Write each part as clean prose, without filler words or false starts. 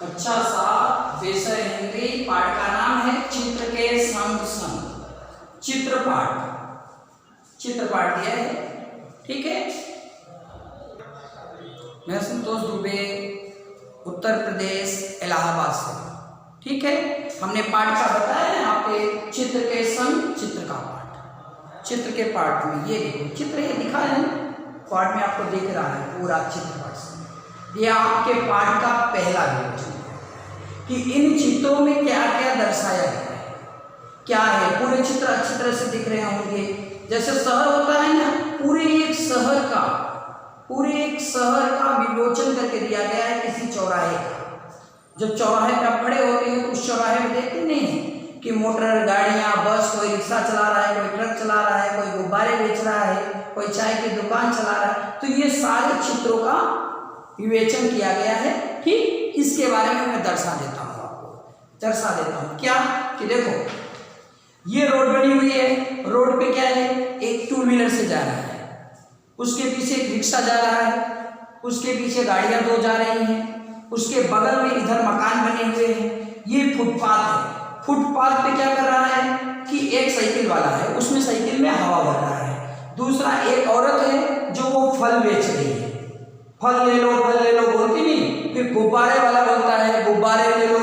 अच्छा सा विषय हिंदी पाठ का नाम है चित्र के संग संग। चित्रपाठ दिया है। ठीक है। मैं संतोष दुबे, उत्तर प्रदेश इलाहाबाद से। ठीक है। हमने पाठ का बताया यहाँ पे चित्र के संग चित्र का पाठ। चित्र के पाठ में ये देखो चित्र ये दिखा है पाठ में आपको दिख रहा है पूरा चित्रपाठ से। ये आपके पाठ का पहला विवरण कि इन चित्रों में क्या क्या दर्शाया गया है। क्या है पूरे चित्र अच्छी तरह से दिख रहे होंगे। जैसे शहर होता है ना, पूरे एक शहर का विमोचन करके दिया गया है किसी चौराहे का। जब चौराहे पर खड़े होते हैं तो उस चौराहे में देखते नहीं है कि मोटर गाड़ियां, बस, कोई रिक्शा चला रहा है, कोई ट्रक चला रहा है, कोई गुब्बारे बेच रहा है, कोई चाय की दुकान चला रहा है। तो ये सारे चित्रों का विवेचन किया गया है। ठीक, इसके बारे में मैं दर्शा देता हूँ क्या कि देखो ये रोड बनी हुई है। रोड पे क्या है, एक टू व्हीलर से जा रहा है, उसके पीछे एक रिक्शा जा रहा है, उसके पीछे गाड़ियां दो जा रही हैं, उसके बगल में इधर मकान बने हुए हैं। ये फुटपाथ है। फुटपाथ पे क्या कर रहा है कि एक साइकिल वाला है, उसमें साइकिल में हवा भर रहा है। दूसरा एक औरत है जो वो फल बेच रही है। फल ले लो बोलती नहीं, फिर गुब्बारे वाला बोलता है गुब्बारे ले लो।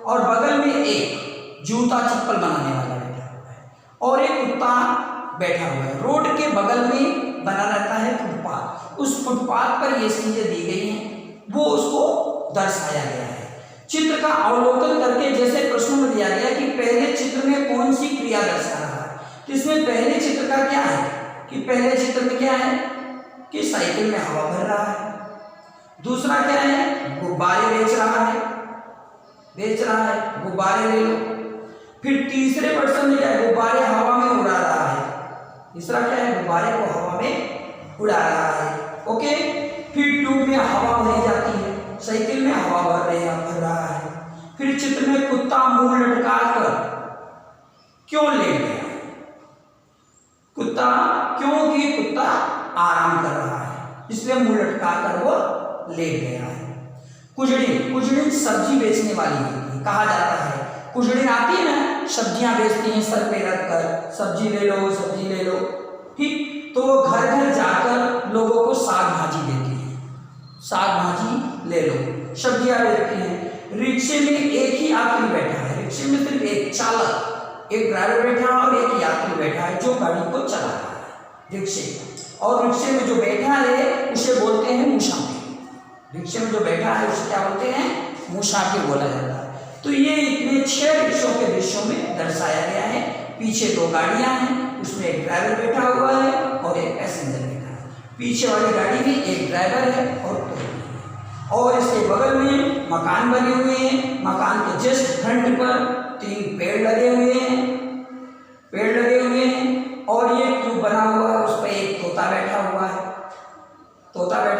और बगल में एक जूता चप्पल बनाने वाला बैठा हुआ है और एक कुत्ता बैठा हुआ है। रोड के बगल में बना रहता है फुटपाथ। उस फुटपाथ पर ये चीजें दी गई हैं, वो उसको दर्शाया गया है। चित्र का अवलोकन करके जैसे प्रश्न में दिया गया कि पहले चित्र में कौन सी क्रिया दर्शा रहा है, तो इसमें पहले चित्र का क्या है कि पहले चित्र में क्या है कि साइकिल में हवा भर रहा है। दूसरा क्या है, गुब्बारे बेच रहा है गुब्बारे ले लो। फिर तीसरे पर्सन में क्या है, गुब्बारे हवा में उड़ा रहा है। तीसरा क्या है, गुब्बारे को हवा में उड़ा रहा है। ओके। फिर ट्यूब में हवा भरी जाती है, साइकिल में हवा भर रहा है। फिर चित्र में कुत्ता मुंह लटका कर क्यों लेट गया, क्योंकि कुत्ता आराम कर रहा है, इसलिए मुंह लटका कर वो लेट गया है। कुजड़ी सब्जी बेचने वाली होती है, कहा जाता है। कुजड़ी आती है ना, सब्जियां बेचती हैं सर पे रख कर, सब्जी ले लो। ठीक, तो वो घर घर जाकर लोगों को साग भाजी देती है, साग भाजी ले लो, सब्जियां बेचती हैं। रिक्शे में एक ही यात्री बैठा है, रिक्शे में सिर्फ एक चालक, एक ड्राइवर बैठा है और एक यात्री बैठा है जो गाड़ी को चला रहा है रिक्शे। और रिक्शे में जो बैठा है उसे बोलते हैं मुसाफिर। रिक्शे में जो बैठा है उसे क्या बोलते हैं, मुसाफिर बोला जाता है। तो ये इतने 6 रिक्शों के दृश्यों में दर्शाया गया है। पीछे 2 गाड़ियां हैं, उसमें एक ड्राइवर बैठा हुआ है और एक पैसेंजर बैठा है। पीछे वाली गाड़ी में एक ड्राइवर है और 2 है। और इसके बगल में मकान बने हुए हैं। मकान के जस्ट फ्रंट पर 3 पेड़ लगे हुए हैं और ये ट्यूब बना हुआ है, उस पर एक तोता बैठा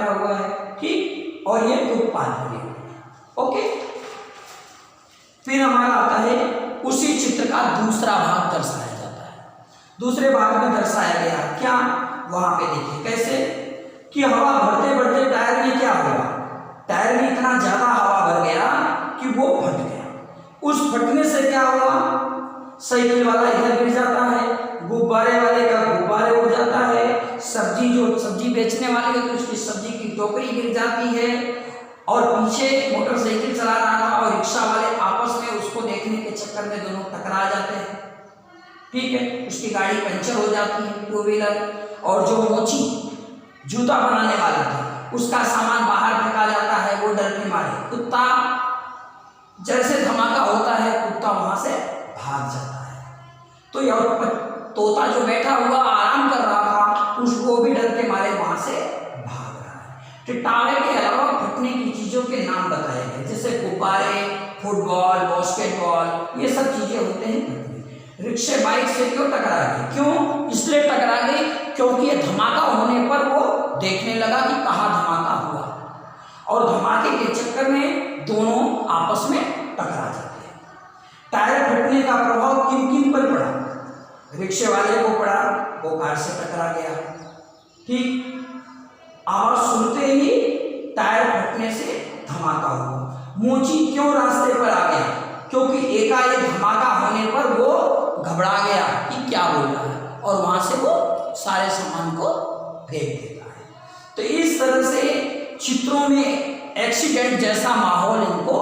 हुआ है। ठीक, और ये फुटपाथ बने हुए हैं। ओके। फिर हमारा आता है उसी चित्र का दूसरा भाग दर्शाया जाता है। दूसरे भाग में दर्शाया गया क्या, वहां पे देखिए कैसे कि हवा भरते भरते टायर में क्या हुआ, टायर में इतना ज्यादा हवा भर गया कि वो फट गया। उस फटने से क्या हुआ, साइकिल वाला इधर गिर जाता है, गुब्बारे वाले का गुब्बारे उड़ जाता है, सब्जी बेचने वाले का तो उसकी सब्जी की टोकरी गिर जाती है। और पीछे मोटरसाइकिल चला रहा था और रिक्शा वाले आपस में उसको देखने के चक्कर में दोनों टकरा जाते हैं। ठीक है, उसकी गाड़ी पंचर हो जाती है, 2 व्हीलर। और जो मोची जूता बनाने वाला था उसका सामान बाहर फेंका जाता है, वो डर के मारे कुत्ता, जैसे धमाका होता है कुत्ता वहां से भाग जाता है। तो यह तोता जो बैठा हुआ आराम कर रहा था उसको भी डर के मारे वहां से भाग रहा है। तो टायर के अलावा फटने की चीजों के नाम बताए गए, जैसे गुब्बारे, फुटबॉल, बास्केटबॉल, ये सब चीजें होते हैं। रिक्शे बाइक से क्यों टकरा गई, क्यों इसलिए टकरा गई क्योंकि ये धमाका होने पर वो देखने लगा कि कहाँ धमाका हुआ, और धमाके के चक्कर में दोनों आपस में टकरा जाते हैं। टायर फटने का प्रभाव किन पर पड़ा, रिक्शे वाले को पड़ा, वो कार से टकरा गया। ठीक, आवाज सुनते ही टायर फटने से धमाका हुआ। मोची क्यों रास्ते पर आ गया? क्योंकि एकाएक धमाका होने पर वो घबरा गया कि क्या बोल रहा है, और वहां से वो सारे सामान को फेंक देता है। तो इस तरह से चित्रों में एक्सीडेंट जैसा माहौल इनको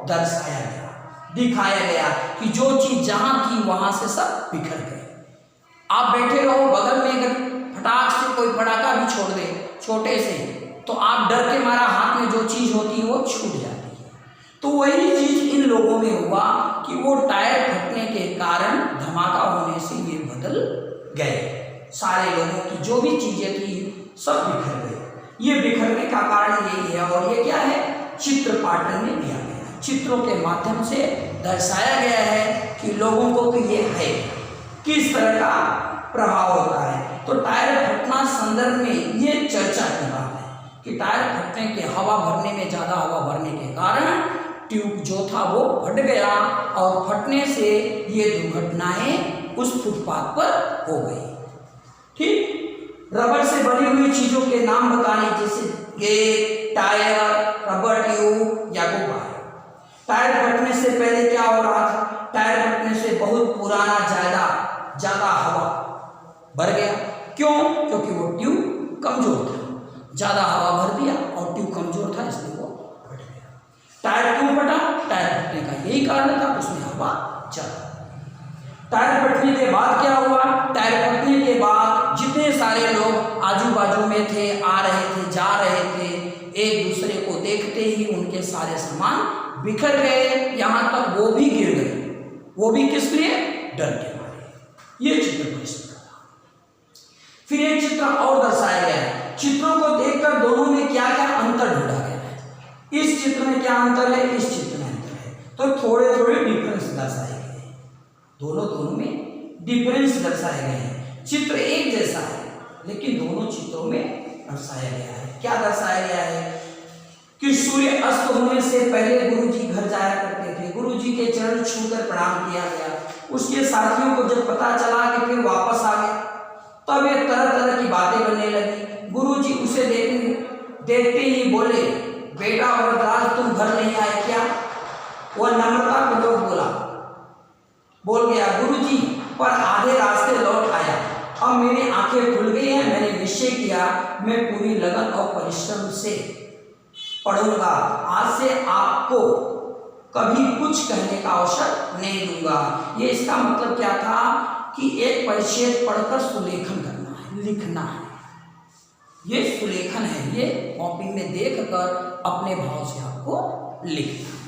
दर्शाया गया, दिखाया गया कि जो चीज जहां थी वहां से सब बिखर गए। आप बैठे रहो, बगल में अगर फटाक से कोई पटाखा भी छोड़ दे छोटे से, तो आप डर के मारा हाथ में जो चीज होती है वो छूट जाती है। तो वही चीज इन लोगों में हुआ कि वो टायर फटने के कारण धमाका होने से ये बदल गए। सारे लोगों की जो भी चीजें थी सब बिखर गई। ये बिखरने का कारण यही है, और ये क्या है? चित्र पाठन में दिया गया है। चित्रों के माध्यम से दर्शाया गया है कि लोगों को कि ये है, किस तरह का प्रभाव होता है। तो टायर फटना संदर्भ में ये चर्चा की बात है कि टायर फटने के हवा भरने में ज़्यादा हवा भरने के कारण ट्यूब जो था वो फट गया, और फटने से ये दुर्घटनाएं उस फुटपाथ पर हो गई। ठीक, रबर से बनी हुई चीजों के नाम बताने, जैसे गेट, टायर, रबर ट्यूब या गुब्बारे। टायर फटने से पहले क्या हो रहा था? टायर फटने से बहुत पुराना ज्यादा हवा भर गया। क्यों? क्योंकि वो ट्यूब कमजोर था, ज्यादा हवा भर दिया और ट्यूब कमजोर था, इसलिए वो फट गया। टायर क्यों फटा? टायर फटने का यही कारण था, उसमें हवा ज्यादा। टायर फटने के बाद क्या हुआ? टायर फटने के बाद जितने सारे लोग आजू बाजू में थे, आ रहे थे, जा रहे थे, एक दूसरे को देखते ही उनके सारे सामान बिखर गए, यहां तक वो भी गिर गए। वो भी किस लिए? डर के मारे। ये चित्र परिस्थिति था। फिर एक चित्र और दर्शाया गया है। चित्रों को देखकर दोनों में क्या क्या अंतर ढूंढा गया है। इस चित्र में क्या अंतर है, इस चित्र में अंतर है, तो थोड़े थोड़े डिफरेंस दर्शाए गए हैं। दोनों में डिफरेंस दर्शाए गए हैं। चित्र एक जैसा है लेकिन दोनों चित्रों में दर्शाया गया है। क्या दर्शाया गया है कि सूर्य अस्त होने से पहले गुरुजी घर जाया करते थे, गुरुजी के चरण छूकर प्रणाम किया गया। उसके साथियों को जब पता चला कि फिर वापस आ गए, तब ये तरह तरह की बातें बनने लगी। गुरुजी उसे देखते ही बोले, बेटा वरदास तुम घर नहीं आए क्या? वह नम्रता पूर्वक बोल गया, गुरुजी पर आधे रास्ते लौट आया। अब मेरी आंखें खुल गई हैं, मैंने निश्चय किया मैं पूरी लगन और परिश्रम से पढ़ूंगा। आज से आपको कभी कुछ कहने का अवसर नहीं दूंगा। ये इसका मतलब क्या था कि एक परिच्छेद पढ़कर सुलेखन करना है, लिखना है। ये सुलेखन है, ये कॉपी में देखकर अपने भाव से आपको लिखना है।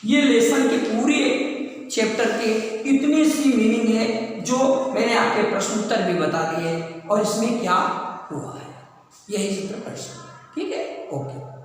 ये लेसन के पूरे चैप्टर के इतनी सी मीनिंग है जो मैंने आपके प्रश्न उत्तर भी बता दिए और इसमें क्या हुआ है। यही चित्र प्रश्न, ठीक है, ओके।